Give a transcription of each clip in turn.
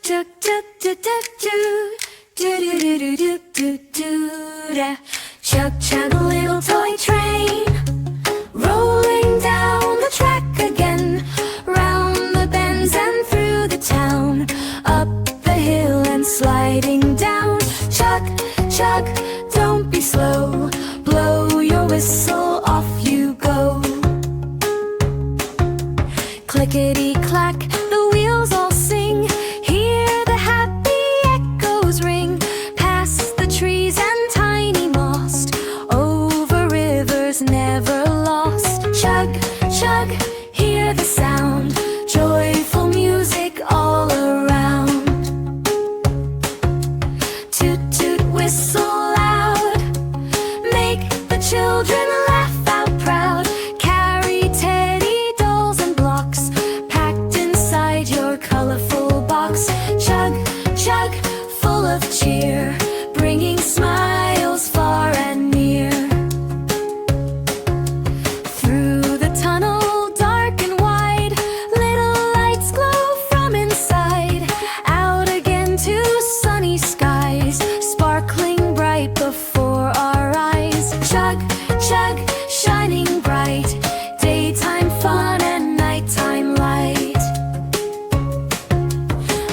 chug chug chug chug choo do do do do do do da. Chug chug little toy train, rolling down the track again, round the bends and through the town, up the hill and sliding down. Chug chug, don't be slow, blow your whistle, off you go. Clickety clack, the wheels all sing, hear the happy echoes ring, past the trees and tiny moss, over rivers never lost. Chug chug, hear the sound, joyful music all around. Toot toot whistle loud, make the children laugh out proud. Carry teddy dolls and blocks, packed inside your colorful box. Chug chug, full of cheer, bringing smiles far and near. Through the tunnel dark and wide, little lights glow from inside, out again to sunny skies, sparkling bright before our eyes. Chug chug, shining bright, daytime fun and nighttime light.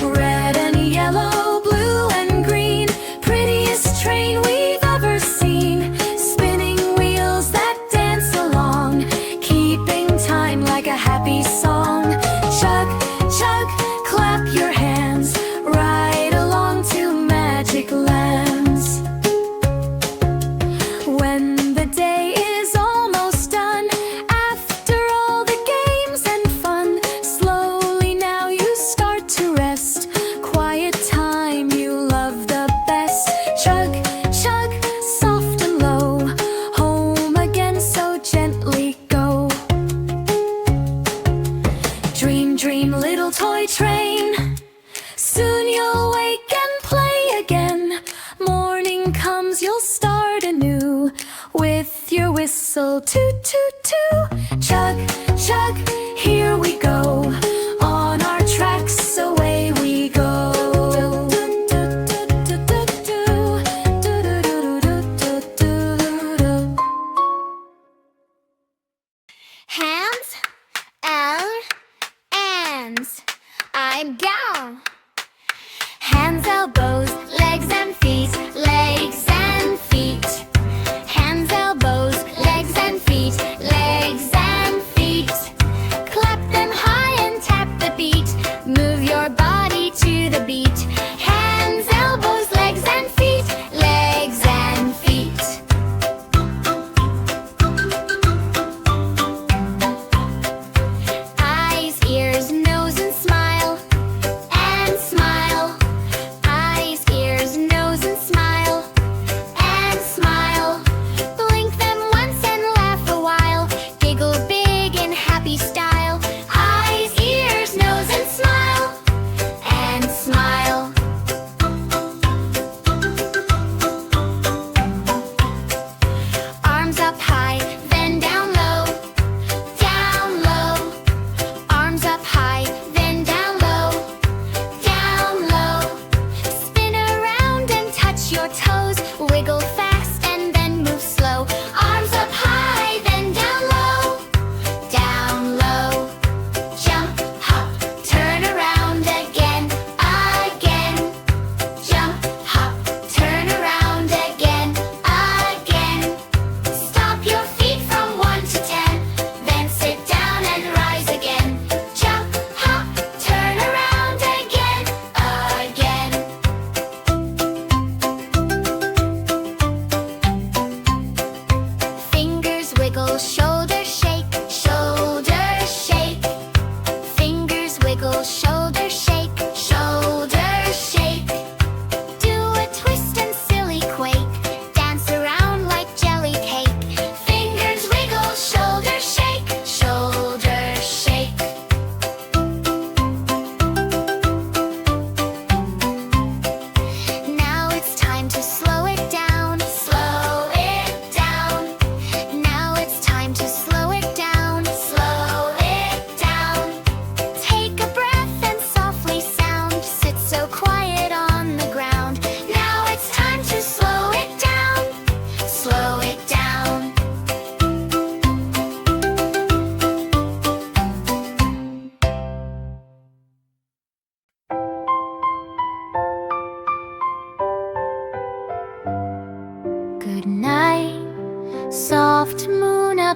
Red and yellow, blue and green, prettiest train we've ever seen, spinning wheels that dance along, keeping time like a happy song. Chug chug, clap your hands, ride along to magic lands. When the day is almost done, after all the games and fun, slowly now you start to rest, quiet time you love the best. Chug chug, soft and low, home again so gently go. Dream dream little toy train, soon you'll wake and play again. Morning comes, you'll start anew, with your whistle toot toot toot. Chug chug, here we go, on our tracks away we go. Hands and ends. I'm down. Hands, elbows, legs and feet, legs and feet. Hands, elbows, legs and feet, legs and feet. Clap them high and tap the beat. Move your body to the beat. Hands, elbows, legs and feet, legs and feet. Eyes, ears, nose and smile, and smile. Eyes, ears, nose and smile.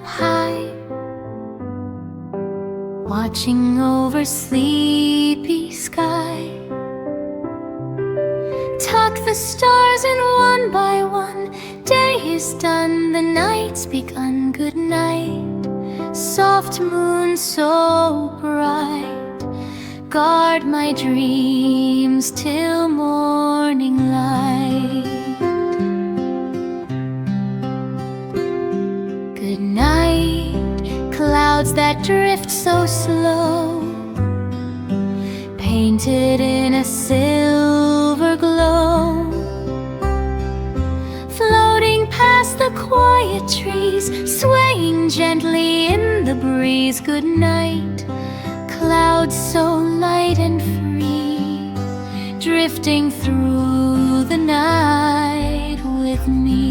high, watching over sleepy sky. Tuck the stars in one by one. Day is done, the night's begun. Good night, soft moon so bright. Guard my dreams till morning light. Good night, clouds that drift so slow, painted in a silver glow, floating past the quiet trees, swaying gently in the breeze. Good night, clouds so light and free, drifting through the night with me.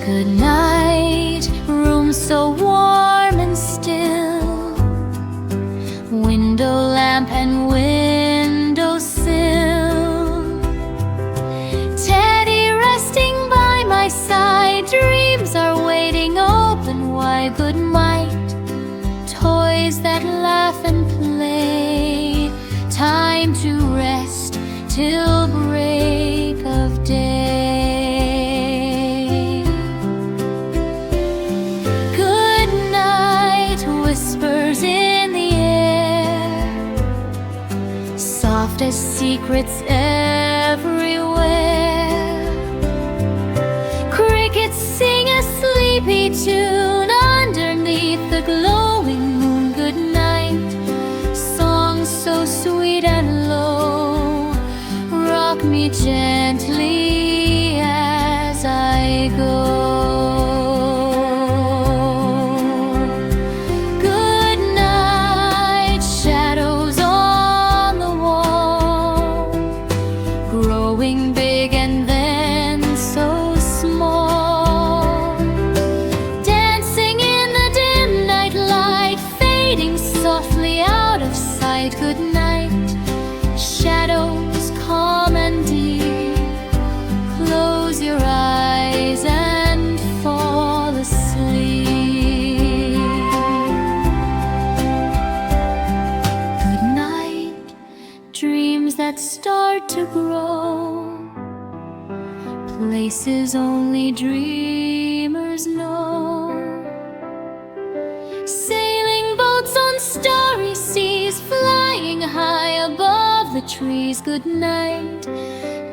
Good night, room so warm and still, window lamp and windowsill, Teddy resting by my side, dreams are waiting open wide. Good night, toys that laugh and play, time to rest till break of day. Good night, whispers in the air, soft as secrets everywhere. Crickets sing a sleepy tune underneath the glowing moon. Good night, songs so sweet and low, rock me gently as I go. Good night, shadows on the wall, growing big and then so small, dancing in the dim night light, fading softly out of sight. Good night, shadows calm and deep, close your eyes and fall asleep. Good night, dreams that start to grow, places only dreamers know, sailing boats on starry seas, flying high above the trees. Good night,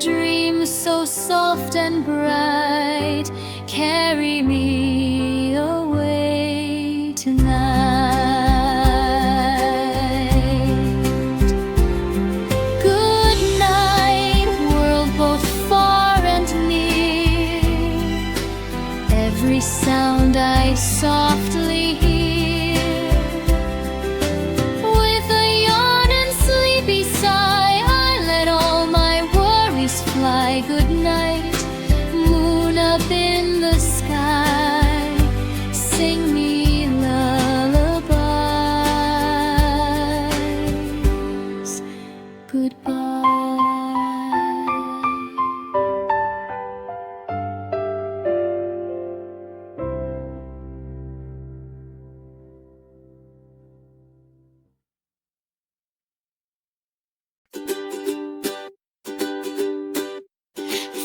dreams so soft and bright, carry me away tonight. Good night, world both far and near, every sound I softly hear. With a yawn and sleepy sigh, I let all my worries fly. Good night, moon up in the sky, sing me lullabies. Goodbye.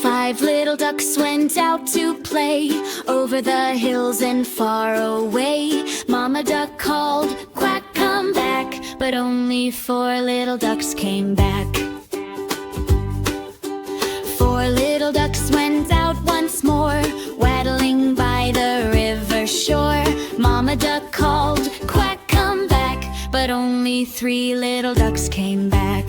5 little ducks went out to play over the hills and far away. Mama duck called, quack, come back, but only 4 little ducks came back. 4 little ducks went out once more, waddling by the river shore. Mama duck called, quack, come back, but only 3 little ducks came back.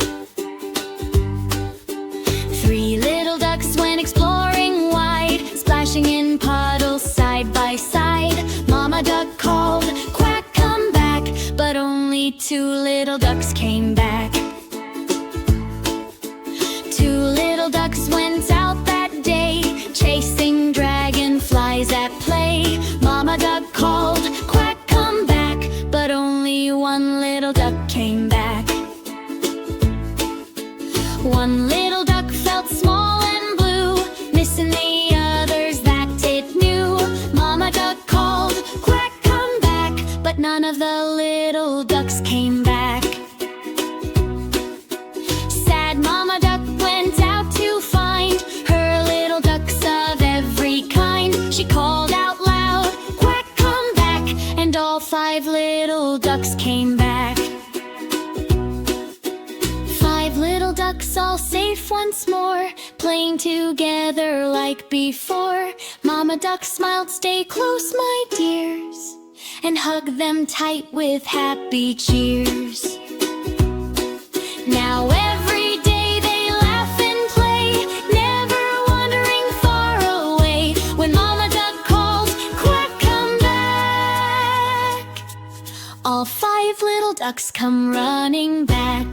3 little ducks went exploring wide, splashing in puddles side by side. Mama duck called, quack, come back, but only 2 little ducks came back. 2 little ducks went out that day, chasing dragonflies at play. Mama duck called, quack, come back, but only 1 little duck came back. 1 little duck felt small and blue, missing the the little ducks came back. Sad Mama Duck went out to find her little ducks of every kind. She called out loud, "Quack, come back!" And all 5 little ducks came back. 5 little ducks all safe once more, playing together like before. Mama Duck smiled, "Stay close, my dears," and hugged them tight with happy cheers. Now every day they laugh and play, never wandering far away. When Mama Duck calls, "Quack, come back!" all 5 little ducks come running back.